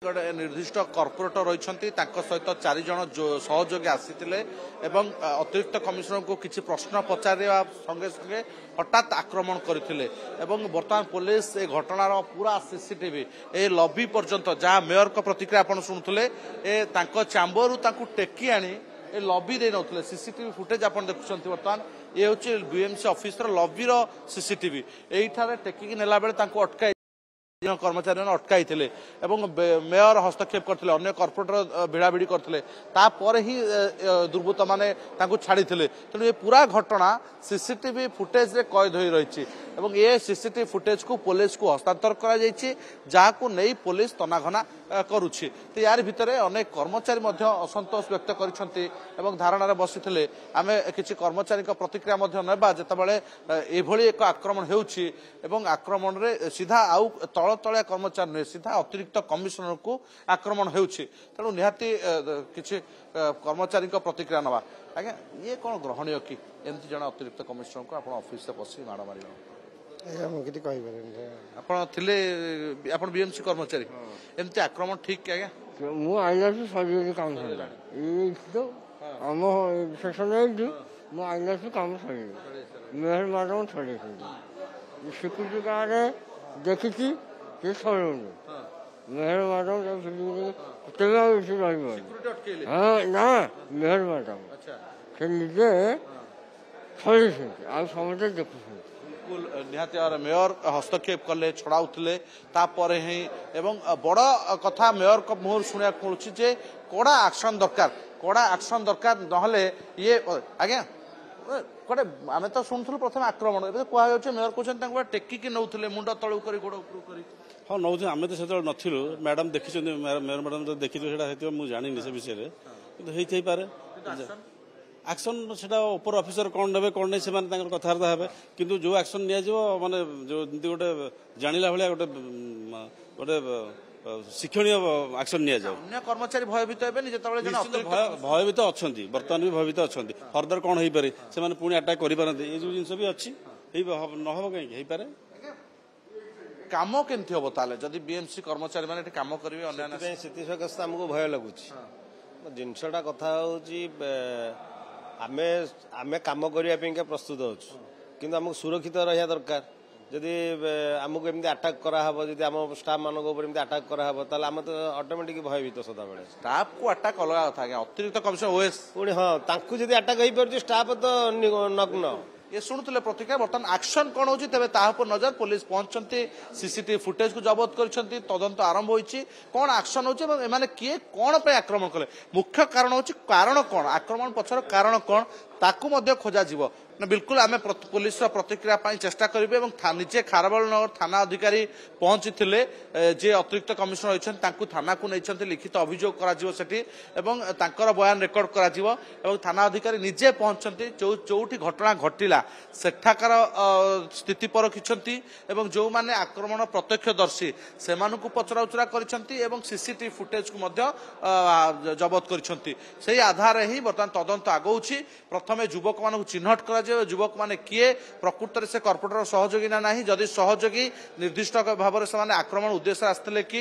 निर्दिष्ट कर्पोरेटर रही सहित 4 जन सहयोगी आसी अतिरिक्त कमिशनर को किसी प्रश्न पचारा संगे संगे हठात आक्रमण करते बर्तमान पुलिस ए घटनार पूरा सीसीटीवी ए लबी पर्यंत जहाँ मेयर को प्रतिक्रिया आप शुणुले चैम्बर टेकी आनी ए लबी दे नौले सीसीटीवी फुटेज आप देखुं बर्तमान ये हूँ बीएमसी ऑफिस लबीर सीसीटीवी यही टेकी नेला बेले अटकाई कर्मचारी मैंने अटकाई मेयर हस्तक्षेप करते अन्य कर्पोरेटर भिड़ाभिड़ी करते ही दुर्बृत्त मैंने छाड़ी तेणु ये पूरा घटना सीसीटीवी फुटेज रे कैद हो रही ये सीसीटीवी फुटेज को पुलिस को हस्तांतर कर नहीं पुलिस तनाघना करुच्ची तो यार भितर अनेक कर्मचारी असंतोष व्यक्त कर धारणा बसी आम किसी कर्मचारी प्रतिक्रिया ना जिते एक आक्रमण होक्रमण सीधा आउ तल तलिया कर्मचारी नुहे सीधा अतिरिक्त कमिशनर को आक्रमण होणु निहाती किसी कर्मचारी प्रतिक्रिया नवा आज्ञा ये कौन ग्रहणीय कि एमती जन अतिरिक्त कमिशनर को आप ऑफिस बस माड़ मार आप बीएमसी कर्मचारी एमती आक्रमण ठीक क्या आज्ञा मुझे सर काम आम सेक्शन मुझे काम सर मेहर मैडम छोड़े सिक्यूरीटी गार्ड देखी सरुनी मेहर मैडम हाँ ना मेहर मैडम से निजे छड़ी समझे देखुं निहाती मेयर हस्तक्षेप कले छड़ाऊले ही बड़ कथा मेयर को मुहर शुणा मिलूँ कड़ा एक्शन दरकार ना ये आज्ञा कड़े आम तो शुणुलु प्रथम आक्रमण कहु मेयर कहते टेकिकी नौले मुंड तलू कर गोड़ कर हाँ नौ आम तो से नथिलु मैडम देखी मेयर मैडम जो देखी मुझे जानी से विषय कि एक्शन से ऊपर ऑफिसर कौन ने कौन नहीं से कथबार्ता हे कि जो एक्शन नि माने जो गोटे जानिला भाया गोटे गोटे शिक्षणीय एक्शन नि कर्मचारी भयभीत भयभीत अच्छा बर्तमान भी भयभीत अच्छा फर्दर कौन हो पारे से पुणी आटाक कर ये जो जिन भी अच्छी नहब कहीं पारे काम केमती हम ताले जदि बीएमसी कर्मचारी मैंने काम करेंगे से आमको भय लगुच जिनसटा कथा आमे आमे काम करने प्रस्तुत अच्छु कि आमको सुरक्षित रहा दरकार जदि आमको एमती अटैक कराहब जदि आम स्टाफ मान अटैक कराहब ताले आम तो ऑटोमेटिक भयभीत सदा बेले स्टाफ को अटैक अलग कथा अतिरिक्त कमिशनर ओएस पुणी हाँ तांकु जदि अटैक हो पार स्टाफ तो नग्न ये शुणुले प्रतिक्रिया बर्तमान एक्शन कौन हो तेज नजर पुलिस पहुंचती सीसीटीवी फुटेज को जबत कर तदंत आरंभ होती कौन एक्शन होने किए कौन पे आक्रमण कले मुख्य कारण हो कारण कौन आक्रमण पछर कारण कौन ताकू खोजा जीव ना बिल्कुल आम पुलिस प्रतिक्रिया चेष्टा करेंगे निजे खारबलनगर थाना अधिकारी पहुंची जे अतिरिक्त कमिशनर होती थाना को नहीं लिखित अभियोग कर बयान रेकर्ड कर थाना अधिकारी निजे पहुंचती जो घटना घटिला सेठाकार स्थिति परखिंट जो मैंने आक्रमण प्रत्यक्षदर्शी से पचरा उचरा कर सीसीटीवी फुटेज को जबत कर आधार ही बर्तमान तदंत आगौची प्रथम युवक मान चिन्हट कर युवक माने किए प्रकृत से कर्पोरेटर सहयोगी ना नहीं जदि सहयोगी निर्दिष्ट भाव में आक्रमण उद्देश्य आसते कि